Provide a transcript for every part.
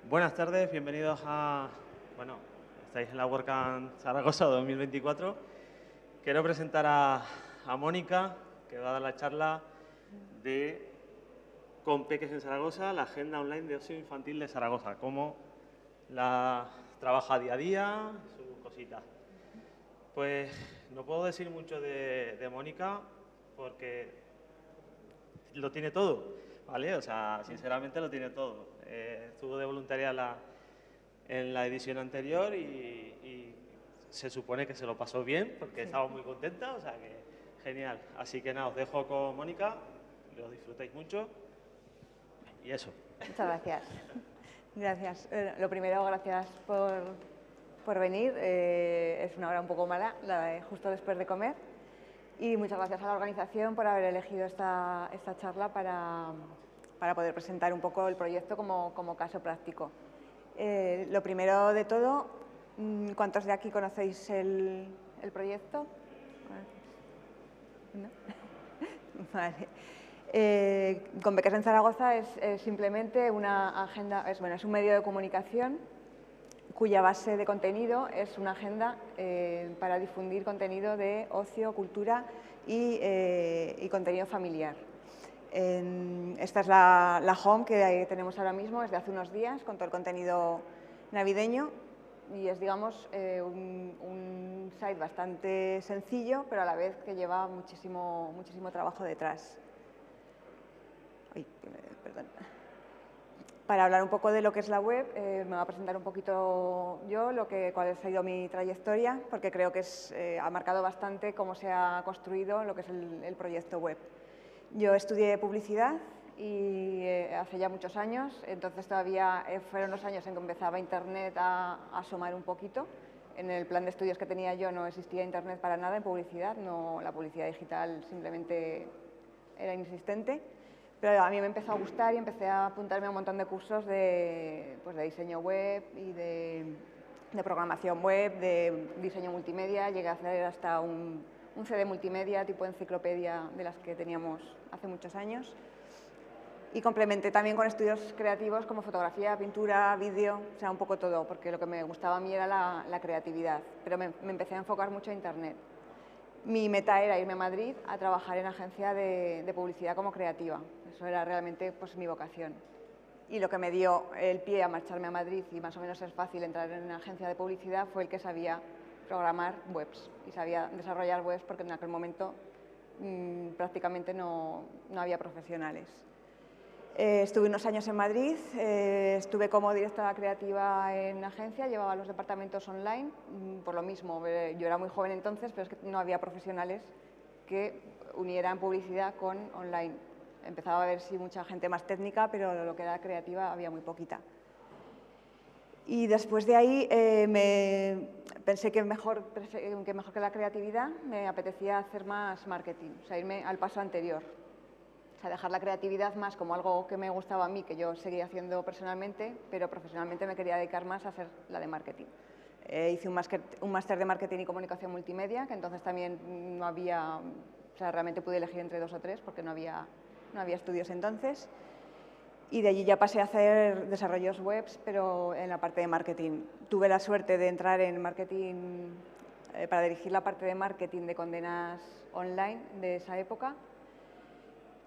Buenas tardes, bienvenidos bueno, estáis en la WordCamp Zaragoza 2024. Quiero presentar a Mónica, que va a dar la charla de Con Peques en Zaragoza, la agenda online de ocio infantil de Zaragoza, cómo la trabaja día a día, sus cositas. Pues no puedo decir mucho de Mónica porque lo tiene todo, ¿vale? O sea, sinceramente lo tiene todo. Estuvo de voluntaria en la edición anterior y se supone que se lo pasó bien porque estaba muy contenta, o sea que genial. Así que nada, os dejo con Mónica, que lo disfrutéis mucho y eso. Muchas gracias. Gracias. Lo primero, gracias por venir. Es una hora un poco mala, justo después de comer. Y muchas gracias a la organización por haber elegido esta charla para poder presentar un poco el proyecto como caso práctico. Lo primero de todo, ¿cuántos de aquí conocéis el proyecto? ¿No? Vale. Con Peques en Zaragoza es simplemente una agenda, es un medio de comunicación cuya base de contenido es una agenda para difundir contenido de ocio, cultura y contenido familiar. Esta es la home que tenemos ahora mismo, es de hace unos días, con todo el contenido navideño y es, digamos, un site bastante sencillo, pero a la vez que lleva muchísimo trabajo detrás. Perdón. Para hablar un poco de lo que es la web, me voy a presentar un poquito yo, cuál ha sido mi trayectoria, porque creo que ha marcado bastante cómo se ha construido lo que es el proyecto web. Yo estudié publicidad y hace ya muchos años, entonces todavía fueron los años en que empezaba Internet a asomar un poquito. En el plan de estudios que tenía yo no existía Internet para nada en publicidad, la publicidad digital simplemente era inexistente. Pero a mí me empezó a gustar y empecé a apuntarme a un montón de cursos de diseño web y de programación web, de diseño multimedia. Llegué a hacer hasta un CD multimedia tipo enciclopedia de las que teníamos hace muchos años. Y complementé también con estudios creativos como fotografía, pintura, vídeo, o sea, un poco todo, porque lo que me gustaba a mí era la creatividad. Pero me empecé a enfocar mucho en Internet. Mi meta era irme a Madrid a trabajar en agencia de publicidad como creativa. Eso era realmente mi vocación. Y lo que me dio el pie a marcharme a Madrid y más o menos es fácil entrar en una agencia de publicidad fue el que sabía programar webs y sabía desarrollar webs porque en aquel momento prácticamente no había profesionales. Estuve unos años en Madrid, estuve como directora creativa en agencia, llevaba los departamentos online, por lo mismo, yo era muy joven entonces, pero es que no había profesionales que unieran publicidad con online. Empezaba a ver mucha gente más técnica, pero lo que era creativa había muy poquita. Y después de ahí pensé que mejor que la creatividad me apetecía hacer más marketing, o sea, irme al paso anterior. O sea, dejar la creatividad más como algo que me gustaba a mí, que yo seguía haciendo personalmente, pero profesionalmente me quería dedicar más a hacer la de marketing. Hice un máster de marketing y comunicación multimedia, que entonces también no había, o sea, realmente pude elegir entre 2 o 3 porque no había estudios entonces. Y de allí ya pasé a hacer desarrollos webs, pero en la parte de marketing. Tuve la suerte de entrar en marketing, para dirigir la parte de marketing de Condenas Online de esa época,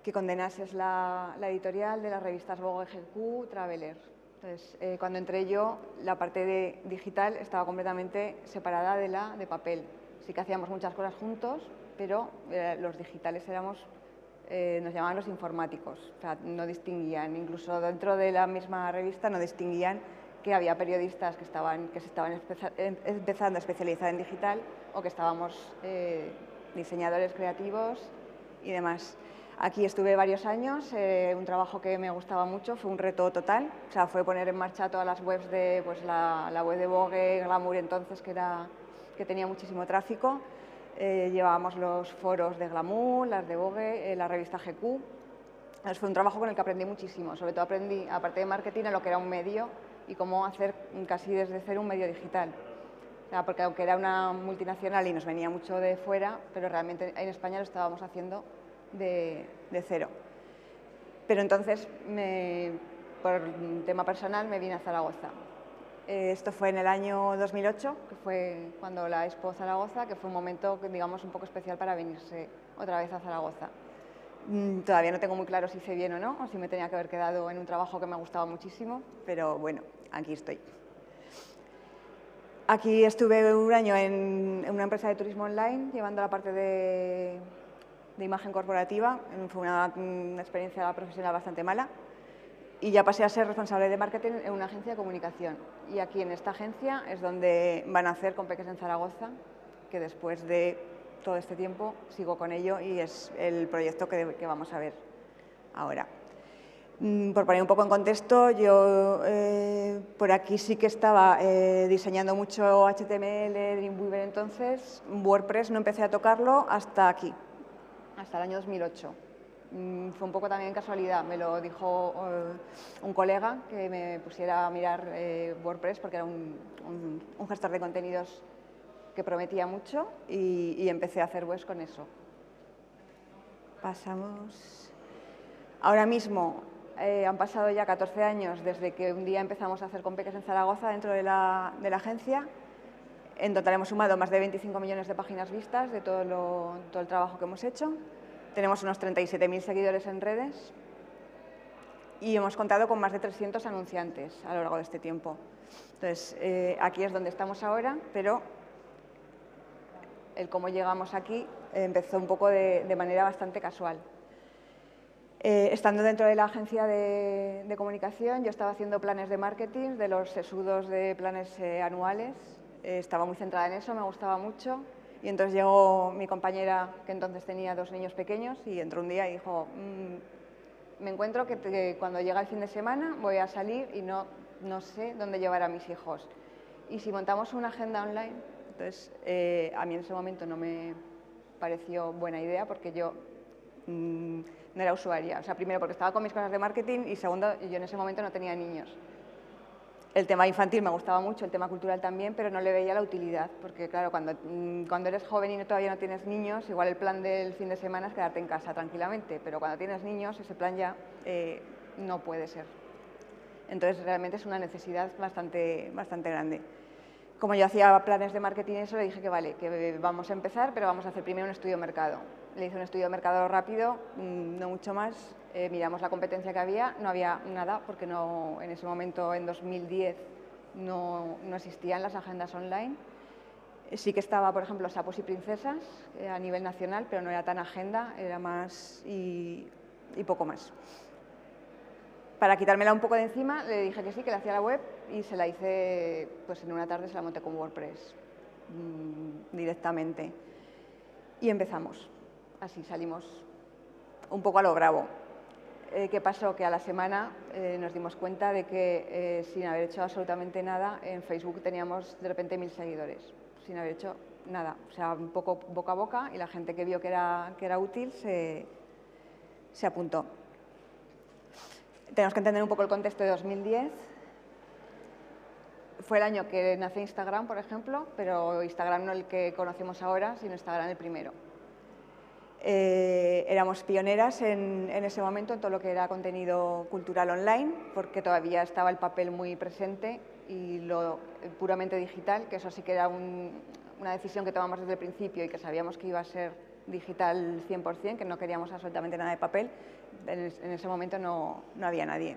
que Condenas es la editorial de las revistas Vogue, GQ, Traveler. Entonces, cuando entré yo, la parte de digital estaba completamente separada de la de papel. Sí que hacíamos muchas cosas juntos, pero los digitales nos llamaban los informáticos. O sea, no distinguían, incluso dentro de la misma revista no distinguían que había periodistas que se estaban empezando a especializar en digital o que estábamos diseñadores creativos y demás. Aquí estuve varios años, un trabajo que me gustaba mucho, fue un reto total, o sea, fue poner en marcha todas las webs de la web de Vogue, Glamour entonces, que tenía muchísimo tráfico. Llevábamos los foros de Glamour, las de Vogue, la revista GQ. Entonces, fue un trabajo con el que aprendí muchísimo, sobre todo aprendí, aparte de marketing, a lo que era un medio y cómo hacer casi desde cero un medio digital. O sea, porque aunque era una multinacional y nos venía mucho de fuera, pero realmente en España lo estábamos haciendo de cero. Pero entonces por un tema personal me vine a Zaragoza. Esto fue en el año 2008, que fue cuando la Expo Zaragoza, que fue un momento, digamos, un poco especial para venirse otra vez a Zaragoza. Todavía no tengo muy claro si hice bien o no, o si me tenía que haber quedado en un trabajo que me gustaba muchísimo, pero bueno, aquí estoy. Aquí estuve un año en una empresa de turismo online, llevando la parte de imagen corporativa. Fue una experiencia profesional bastante mala. Y ya pasé a ser responsable de marketing en una agencia de comunicación. Y aquí en esta agencia es donde van a hacer con Peques en Zaragoza, que después de todo este tiempo sigo con ello y es el proyecto que vamos a ver ahora. Por poner un poco en contexto, yo por aquí sí que estaba diseñando mucho HTML, Dreamweaver entonces. WordPress no empecé a tocarlo hasta aquí, hasta el año 2008. Fue un poco también casualidad, me lo dijo un colega que me pusiera a mirar WordPress porque era un gestor de contenidos que prometía mucho y empecé a hacer webs con eso. Pasamos. Ahora mismo han pasado ya 14 años desde que un día empezamos a hacer con Peques en Zaragoza dentro de la agencia. En total hemos sumado más de 25 millones de páginas vistas de todo el trabajo que hemos hecho. Tenemos unos 37.000 seguidores en redes y hemos contado con más de 300 anunciantes a lo largo de este tiempo. Entonces, aquí es donde estamos ahora, pero el cómo llegamos aquí empezó un poco de manera bastante casual. Estando dentro de la agencia de comunicación, yo estaba haciendo planes de marketing, de los sesudos de planes anuales. Estaba muy centrada en eso, me gustaba mucho. Y entonces llegó mi compañera, que entonces tenía 2 niños pequeños, y entró un día y dijo, me encuentro que cuando llega el fin de semana voy a salir y no sé dónde llevar a mis hijos. Y si montamos una agenda online, entonces a mí en ese momento no me pareció buena idea porque yo no era usuaria. O sea, primero porque estaba con mis cosas de marketing y segundo, yo en ese momento no tenía niños. El tema infantil me gustaba mucho, el tema cultural también, pero no le veía la utilidad, porque claro, cuando eres joven y todavía no tienes niños, igual el plan del fin de semana es quedarte en casa tranquilamente, pero cuando tienes niños ese plan ya no puede ser. Entonces realmente es una necesidad bastante grande. Como yo hacía planes de marketing y eso, le dije que vale, que vamos a empezar, pero vamos a hacer primero un estudio de mercado. Le hice un estudio de mercado rápido, no mucho más. Miramos la competencia que había, no había nada, porque en ese momento, en 2010, no existían las agendas online. Sí que estaba, por ejemplo, Sapos y Princesas a nivel nacional, pero no era tan agenda, era más y poco más. Para quitármela un poco de encima, le dije que sí, que le hacía la web y se la hice, pues en una tarde se la monté con WordPress directamente. Y empezamos, así salimos un poco a lo bravo. ¿Qué pasó? Que a la semana nos dimos cuenta de que sin haber hecho absolutamente nada, en Facebook teníamos de repente 1000 seguidores, sin haber hecho nada. O sea, un poco boca a boca y la gente que vio que era útil se apuntó. Tenemos que entender un poco el contexto de 2010. Fue el año que nació Instagram, por ejemplo, pero Instagram no el que conocemos ahora, sino Instagram el primero. Éramos pioneras en ese momento en todo lo que era contenido cultural online, porque todavía estaba el papel muy presente y lo puramente digital, que eso sí que era una decisión que tomamos desde el principio y que sabíamos que iba a ser digital 100%, que no queríamos absolutamente nada de papel. En ese momento no había nadie.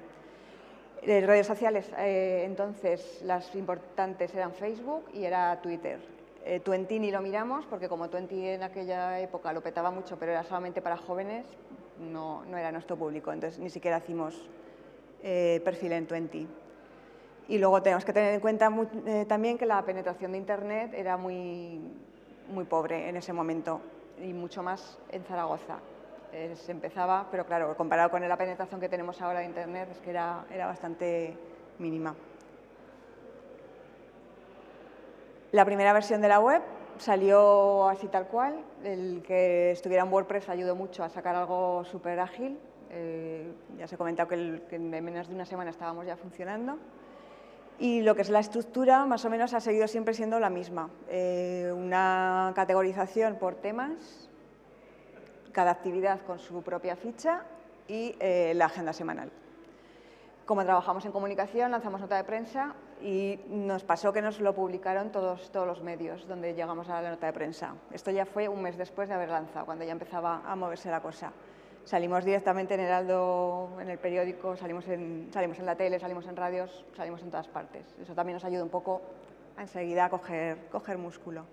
Redes sociales, entonces, las importantes eran Facebook y era Twitter. Twenty ni lo miramos, porque como Twenty en aquella época lo petaba mucho, pero era solamente para jóvenes, no era nuestro público, entonces ni siquiera hicimos perfil en Twenty. Y luego tenemos que tener en cuenta también que la penetración de Internet era muy pobre en ese momento, y mucho más en Zaragoza. Se empezaba, pero claro, comparado con la penetración que tenemos ahora de Internet, es que era bastante mínima. La primera versión de la web salió así tal cual. El que estuviera en WordPress ayudó mucho a sacar algo súper ágil. Ya se ha comentado que en menos de una semana estábamos ya funcionando. Y lo que es la estructura, más o menos, ha seguido siempre siendo la misma. Una categorización por temas, cada actividad con su propia ficha y la agenda semanal. Como trabajamos en comunicación, lanzamos nota de prensa y nos pasó que nos lo publicaron todos los medios donde llegamos a la nota de prensa. Esto ya fue un mes después de haber lanzado, cuando ya empezaba a moverse la cosa. Salimos directamente en Heraldo, en el periódico, salimos en la tele, salimos en radios, salimos en todas partes. Eso también nos ayuda un poco a enseguida a coger músculo.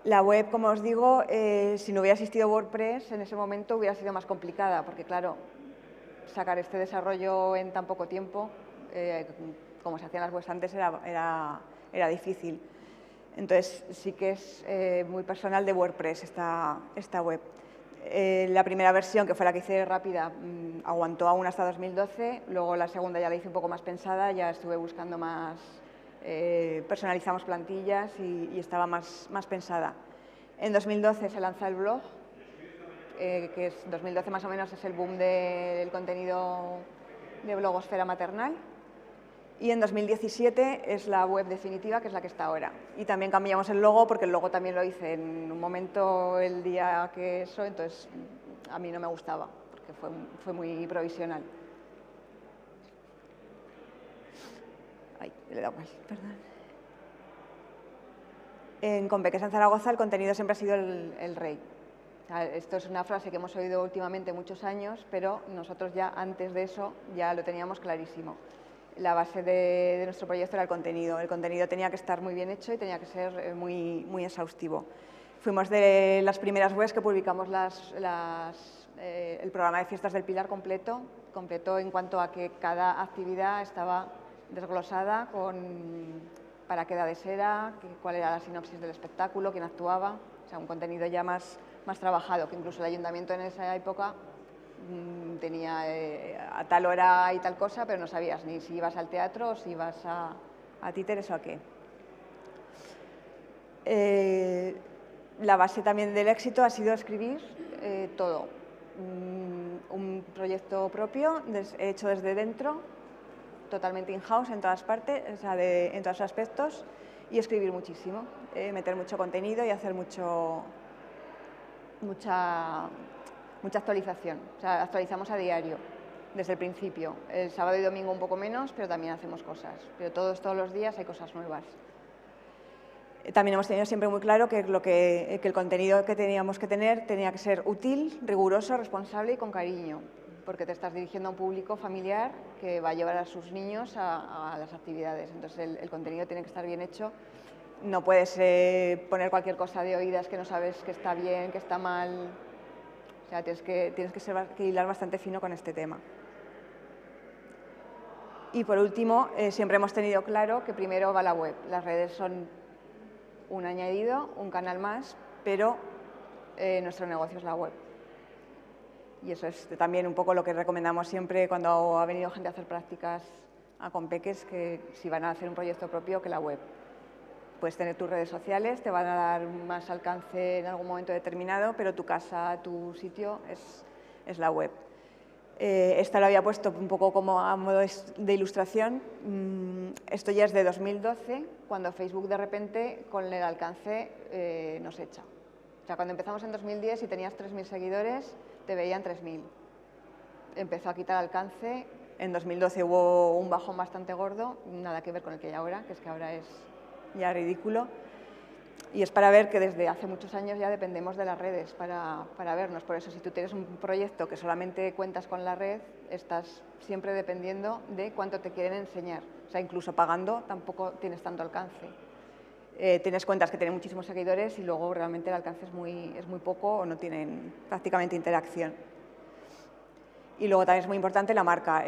La web, como os digo, si no hubiera existido WordPress, en ese momento hubiera sido más complicada, porque claro, sacar este desarrollo en tan poco tiempo, como se hacían las webs antes, era difícil. Entonces, sí que es muy personal de WordPress esta web. La primera versión, que fue la que hice rápida, aguantó aún hasta 2012, luego la segunda ya la hice un poco más pensada, ya estuve buscando más, personalizamos plantillas y estaba más pensada. En 2012 se lanza el blog, que es 2012 más o menos es el boom del contenido de blogosfera maternal, y en 2017 es la web definitiva, que es la que está ahora. Y también cambiamos el logo, porque el logo también lo hice en un momento el día que eso, entonces a mí no me gustaba, porque fue muy provisional. Ay, le he dado mal, perdón. En Compeques en Zaragoza el contenido siempre ha sido el rey. Esto es una frase que hemos oído últimamente muchos años, pero nosotros ya antes de eso ya lo teníamos clarísimo. La base de nuestro proyecto era el contenido. El contenido tenía que estar muy bien hecho y tenía que ser muy exhaustivo. Fuimos de las primeras webs que publicamos el programa de fiestas del Pilar completo en cuanto a que cada actividad estaba desglosada para qué edades era, cuál era la sinopsis del espectáculo, quién actuaba. O sea, un contenido ya más trabajado, que incluso el ayuntamiento en esa época tenía a tal hora y tal cosa, pero no sabías ni si ibas al teatro o si ibas a títeres o a qué. La base también del éxito ha sido escribir todo. Un proyecto propio, hecho desde dentro, totalmente in-house en todas partes, o sea, en todos los aspectos, y escribir muchísimo, meter mucho contenido y hacer mucha actualización. O sea, actualizamos a diario, desde el principio. El sábado y domingo un poco menos, pero también hacemos cosas. Pero todos los días hay cosas nuevas. También hemos tenido siempre muy claro que el contenido que teníamos que tener tenía que ser útil, riguroso, responsable y con cariño, porque te estás dirigiendo a un público familiar que va a llevar a sus niños a las actividades. Entonces, el contenido tiene que estar bien hecho. No puedes poner cualquier cosa de oídas que no sabes que está bien, que está mal. O sea, tienes que hilar bastante fino con este tema. Y por último, siempre hemos tenido claro que primero va la web. Las redes son un añadido, un canal más, pero nuestro negocio es la web. Y eso es también un poco lo que recomendamos siempre cuando ha venido gente a hacer prácticas a Compeques, que si van a hacer un proyecto propio, que la web. Puedes tener tus redes sociales, te van a dar más alcance en algún momento determinado, pero tu casa, tu sitio es la web. Esta lo había puesto un poco como a modo de ilustración. Esto ya es de 2012, cuando Facebook de repente con el alcance nos echa. O sea, cuando empezamos en 2010, si tenías 3.000 seguidores, te veían 3.000. Empezó a quitar alcance. En 2012 hubo un bajón bastante gordo, nada que ver con el que hay ahora, que es que ahora es ya ridículo. Y es para ver que desde hace muchos años ya dependemos de las redes para vernos. Por eso, si tú tienes un proyecto que solamente cuentas con la red, estás siempre dependiendo de cuánto te quieren enseñar. O sea, incluso pagando tampoco tienes tanto alcance. Tienes cuentas que tienen muchísimos seguidores y luego realmente el alcance es muy poco o no tienen prácticamente interacción. Y luego también es muy importante la marca.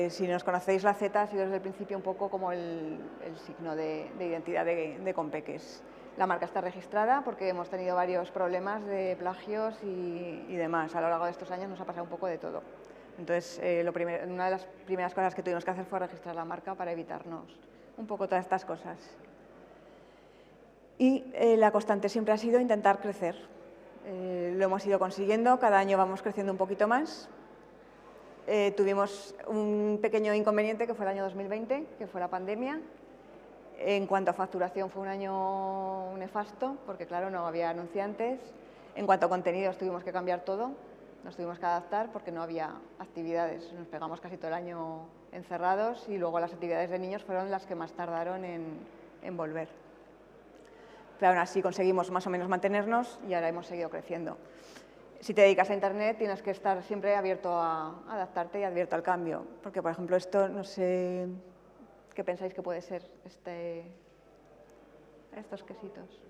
Si nos conocéis, la Z ha sido desde el principio un poco como el signo de identidad de Compeques. La marca está registrada porque hemos tenido varios problemas de plagios y demás. A lo largo de estos años nos ha pasado un poco de todo. Entonces, una de las primeras cosas que tuvimos que hacer fue registrar la marca para evitarnos un poco todas estas cosas. Y la constante siempre ha sido intentar crecer. Lo hemos ido consiguiendo, cada año vamos creciendo un poquito más. Tuvimos un pequeño inconveniente que fue el año 2020, que fue la pandemia. En cuanto a facturación fue un año nefasto, porque claro, no había anunciantes. En cuanto a contenidos tuvimos que cambiar todo. Nos tuvimos que adaptar porque no había actividades. Nos pegamos casi todo el año encerrados y luego las actividades de niños fueron las que más tardaron en volver. Pero aún así conseguimos más o menos mantenernos y ahora hemos seguido creciendo. Si te dedicas a Internet tienes que estar siempre abierto a adaptarte y abierto al cambio. Porque, por ejemplo, esto, no sé qué pensáis que puede ser estos quesitos.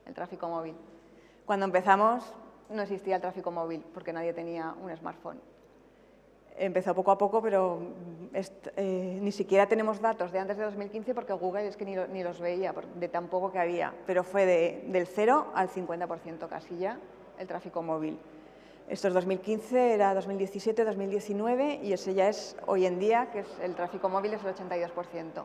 El tráfico móvil. Cuando empezamos no existía el tráfico móvil porque nadie tenía un smartphone. Empezó poco a poco, pero ni siquiera tenemos datos de antes de 2015 porque Google es que ni los veía, de tan poco que había. Pero fue del 0 al 50% casi ya el tráfico móvil. Esto es 2015, era 2017, 2019 y ese ya es hoy en día, que es el tráfico móvil es el 82%.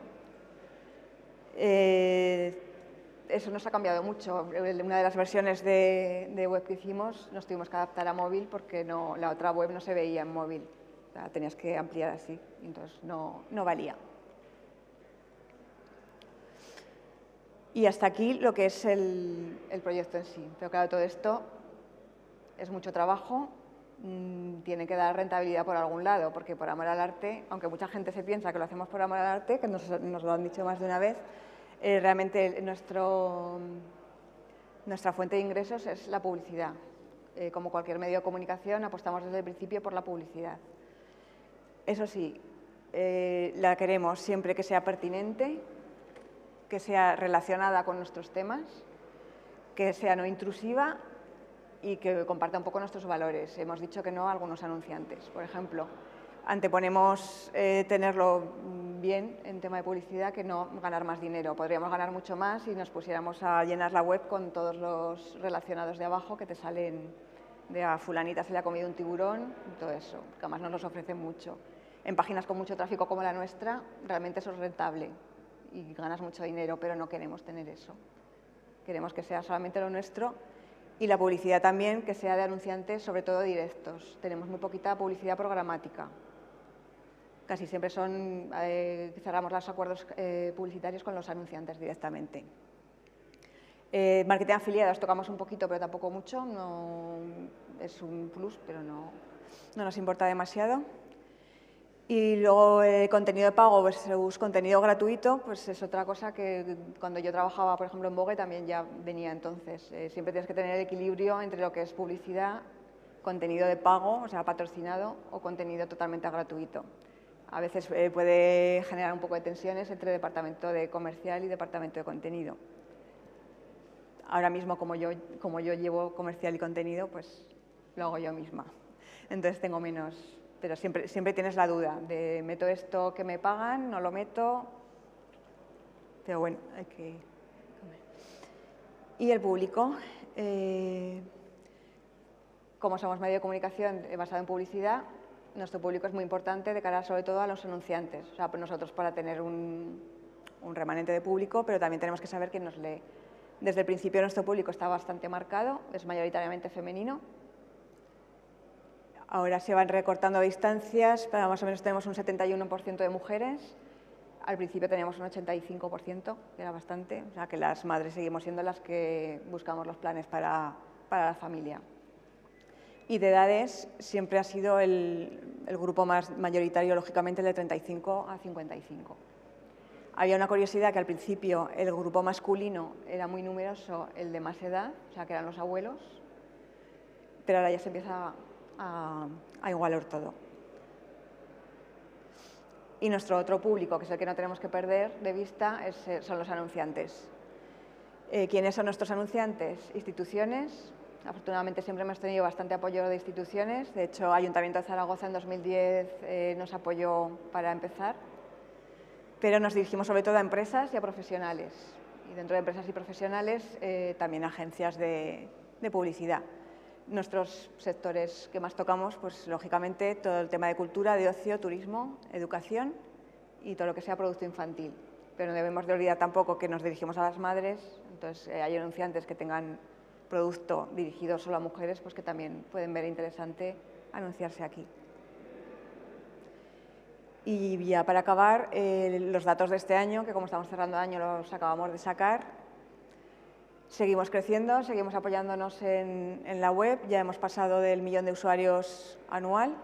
Eso nos ha cambiado mucho. Una de las versiones de web que hicimos nos tuvimos que adaptar a móvil porque la otra web no se veía en móvil. O sea, tenías que ampliar así, entonces no valía. Y hasta aquí lo que es el proyecto en sí. Pero claro, todo esto es mucho trabajo, tiene que dar rentabilidad por algún lado, porque por amor al arte, aunque mucha gente se piensa que lo hacemos por amor al arte, que nos lo han dicho más de una vez, realmente nuestra fuente de ingresos es la publicidad. Como cualquier medio de comunicación, apostamos desde el principio por la publicidad. Eso sí, la queremos siempre que sea pertinente, que sea relacionada con nuestros temas, que sea no intrusiva y que comparta un poco nuestros valores. Hemos dicho que no a algunos anunciantes. Por ejemplo, anteponemos tenerlo bien en tema de publicidad que no ganar más dinero. Podríamos ganar mucho más si nos pusiéramos a llenar la web con todos los relacionados de abajo que te salen de a fulanita se le ha comido un tiburón y todo eso, que además nos los ofrecen mucho. En páginas con mucho tráfico como la nuestra, realmente eso es rentable y ganas mucho dinero, pero no queremos tener eso. Queremos que sea solamente lo nuestro y la publicidad también que sea de anunciantes, sobre todo directos. Tenemos muy poquita publicidad programática. Casi siempre cerramos los acuerdos publicitarios con los anunciantes directamente. Marketing afiliados tocamos un poquito, pero tampoco mucho. No, es un plus, pero no nos importa demasiado. Y luego contenido de pago versus contenido gratuito, pues es otra cosa que cuando yo trabajaba, por ejemplo, en Vogue también ya venía entonces. Siempre tienes que tener el equilibrio entre lo que es publicidad, contenido de pago, o sea, patrocinado, o contenido totalmente gratuito. A veces puede generar un poco de tensiones entre departamento de comercial y departamento de contenido. Ahora mismo, como yo llevo comercial y contenido, pues lo hago yo misma. Entonces tengo menos... Pero siempre tienes la duda de ¿meto esto que me pagan? ¿No lo meto? Pero bueno, hay que comer. Y el público. Como somos medio de comunicación basado en publicidad, nuestro público es muy importante de cara sobre todo a los anunciantes. O sea, nosotros para tener un remanente de público, pero también tenemos que saber quién nos lee. Desde el principio nuestro público está bastante marcado, es mayoritariamente femenino. Ahora se van recortando distancias, pero más o menos tenemos un 71% de mujeres. Al principio teníamos un 85%, que era bastante. O sea, que las madres seguimos siendo las que buscamos los planes para la familia. Y de edades siempre ha sido el grupo más mayoritario, lógicamente, el de 35 a 55. Había una curiosidad que al principio el grupo masculino era muy numeroso, el de más edad, o sea, que eran los abuelos, pero ahora ya se empieza a igualar todo. Y nuestro otro público, que es el que no tenemos que perder de vista, son los anunciantes. ¿Quiénes son nuestros anunciantes? Instituciones. Afortunadamente siempre hemos tenido bastante apoyo de instituciones. De hecho, Ayuntamiento de Zaragoza en 2010 nos apoyó para empezar. Pero nos dirigimos sobre todo a empresas y a profesionales. Y dentro de empresas y profesionales también agencias de publicidad. Nuestros sectores que más tocamos, pues lógicamente todo el tema de cultura, de ocio, turismo, educación y todo lo que sea producto infantil. Pero no debemos de olvidar tampoco que nos dirigimos a las madres, entonces hay anunciantes que tengan producto dirigido solo a mujeres, pues que también pueden ver interesante anunciarse aquí. Y ya para acabar, los datos de este año, que como estamos cerrando el año los acabamos de sacar. Seguimos creciendo, seguimos apoyándonos en la web, ya hemos pasado del 1 millón de usuarios anual.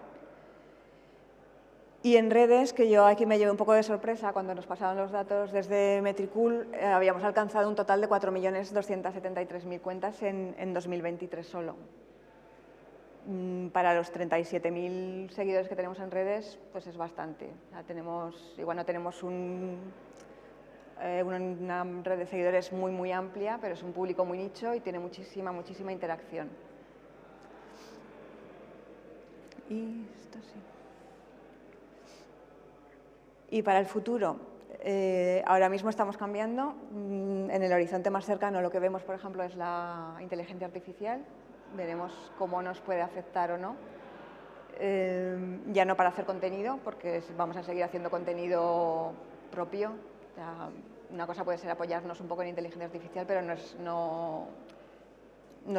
Y en redes, que yo aquí me llevé un poco de sorpresa cuando nos pasaron los datos desde Metricool, habíamos alcanzado un total de 4.273.000 cuentas en 2023 solo. Para los 37.000 seguidores que tenemos en redes, pues es bastante. O sea, igual no tenemos una red de seguidores muy amplia, pero es un público muy nicho y tiene muchísima interacción. Y esto sí. Y para el futuro, ahora mismo estamos cambiando. En el horizonte más cercano lo que vemos, por ejemplo, es la inteligencia artificial. Veremos cómo nos puede afectar o no. Ya no para hacer contenido, porque vamos a seguir haciendo contenido propio. O sea, una cosa puede ser apoyarnos un poco en inteligencia artificial, pero no es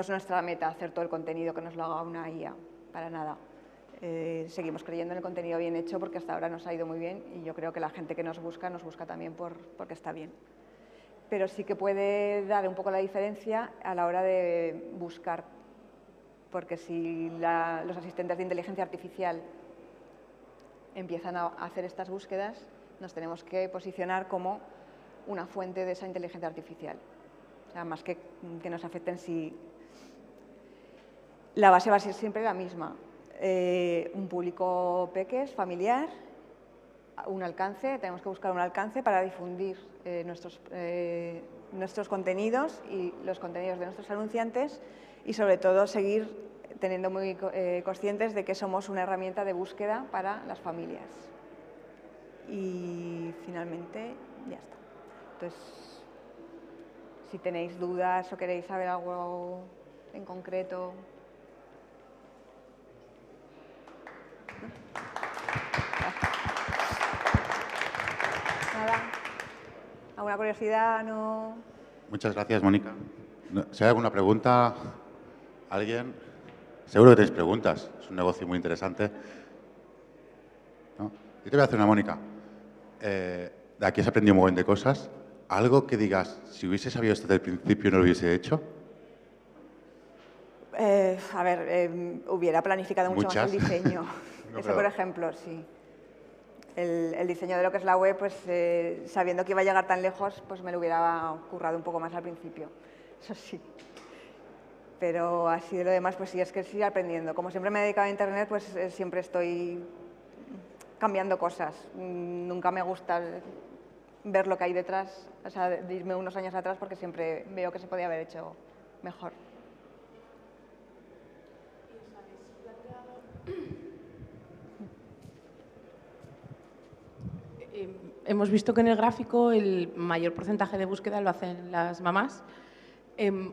nuestra meta hacer todo el contenido que nos lo haga una IA, para nada. Seguimos creyendo en el contenido bien hecho porque hasta ahora nos ha ido muy bien y yo creo que la gente que nos busca también porque está bien. Pero sí que puede dar un poco la diferencia a la hora de buscar, porque si los asistentes de inteligencia artificial empiezan a hacer estas búsquedas, nos tenemos que posicionar como una fuente de esa inteligencia artificial. O sea, más que nos afecten, si la base va a ser siempre la misma. Un público pequeño, familiar, un alcance, tenemos que buscar un alcance para difundir nuestros contenidos y los contenidos de nuestros anunciantes y sobre todo seguir teniendo muy conscientes de que somos una herramienta de búsqueda para las familias. Y finalmente ya está. Entonces, si tenéis dudas o queréis saber algo en concreto. Nada. ¿Alguna curiosidad? No. Muchas gracias, Mónica. Si hay alguna pregunta, ¿alguien? Seguro que tenéis preguntas. Es un negocio muy interesante. ¿No? Yo te voy a hacer una, Mónica. De aquí has aprendido un montón de cosas. ¿Algo que digas, si hubiese sabido esto desde el principio, no lo hubiese hecho? A ver, hubiera planificado mucho más el diseño. No, Eso, por ejemplo, sí. El diseño de lo que es la web, pues sabiendo que iba a llegar tan lejos, pues me lo hubiera currado un poco más al principio. Eso sí. Pero así de lo demás, pues sí, es que sigo aprendiendo. Como siempre me he dedicado a Internet, pues siempre estoy cambiando cosas. Nunca me gusta ver lo que hay detrás, o sea, de irme unos años atrás, porque siempre veo que se podía haber hecho mejor. Hemos visto que en el gráfico el mayor porcentaje de búsqueda lo hacen las mamás.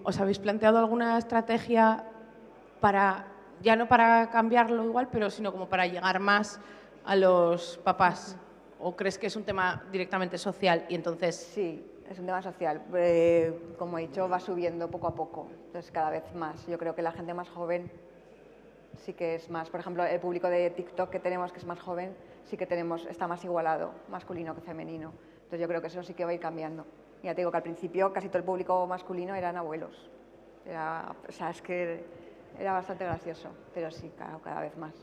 ¿Os habéis planteado alguna estrategia para, ya no para cambiarlo igual, pero sino como para llegar más a los papás? ¿O crees que es un tema directamente social y entonces...? Sí, es un tema social. Como he dicho, va subiendo poco a poco, entonces cada vez más. Yo creo que la gente más joven sí que es más, por ejemplo, el público de TikTok que tenemos, que es más joven, sí que está más igualado, masculino que femenino. Entonces yo creo que eso sí que va a ir cambiando. Ya te digo que al principio casi todo el público masculino eran abuelos. O sea, es que era bastante gracioso, pero sí, claro, cada vez más.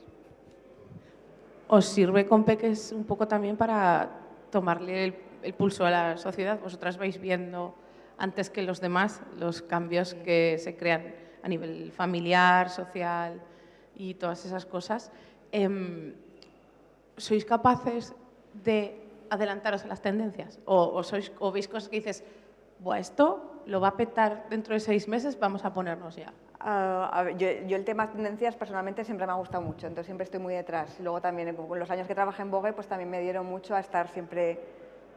¿Os sirve con Peques un poco también para tomarle el pulso a la sociedad? Vosotras vais viendo antes que los demás los cambios que se crean a nivel familiar, social y todas esas cosas. ¿Sois capaces de adelantaros a las tendencias? ¿O veis cosas que dices, buah, esto lo va a petar dentro de 6 meses, vamos a ponernos ya? A ver, yo el tema tendencias personalmente siempre me ha gustado mucho, entonces siempre estoy muy detrás. Y luego también, con los años que trabajé en Vogue, pues también me dieron mucho a estar siempre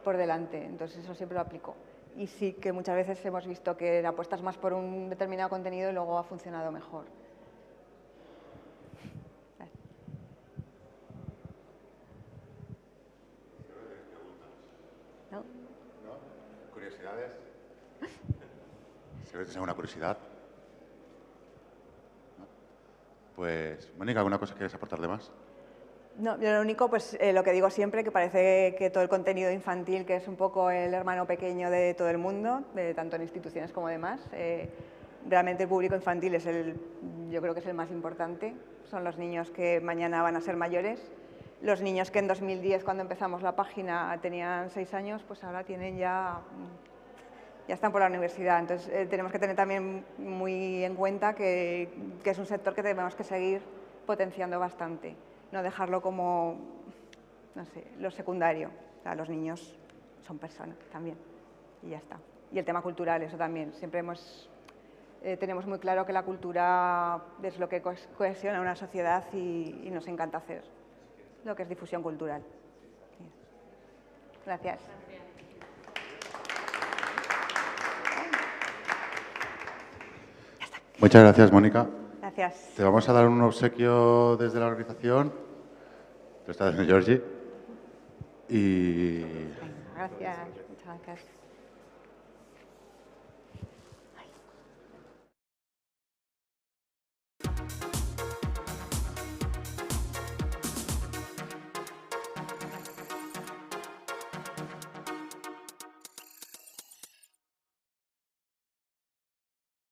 por delante, entonces eso siempre lo aplico. Y sí que muchas veces hemos visto que apuestas más por un determinado contenido y luego ha funcionado mejor. ¿No? ¿No? ¿Curiosidades? ¿Seguro que tienes alguna curiosidad? ¿No? Pues, Mónica, ¿alguna cosa que quieres aportar de más? No, yo lo único, pues lo que digo siempre, que parece que todo el contenido infantil, que es un poco el hermano pequeño de todo el mundo, tanto en instituciones como demás, realmente el público infantil es yo creo que es el más importante. Son los niños que mañana van a ser mayores. Los niños que en 2010, cuando empezamos la página, tenían 6 años, pues ahora tienen ya están por la universidad. Entonces tenemos que tener también muy en cuenta que es un sector que tenemos que seguir potenciando bastante. No dejarlo como, no sé, lo secundario. O sea, los niños son personas también y ya está. Y el tema cultural, eso también. Siempre tenemos muy claro que la cultura es lo que cohesiona una sociedad y nos encanta hacer lo que es difusión cultural. Gracias. Muchas gracias, Mónica. Gracias. Te vamos a dar un obsequio desde la organización. Lo está haciendo Georgie. Y Gracias. Muchas gracias.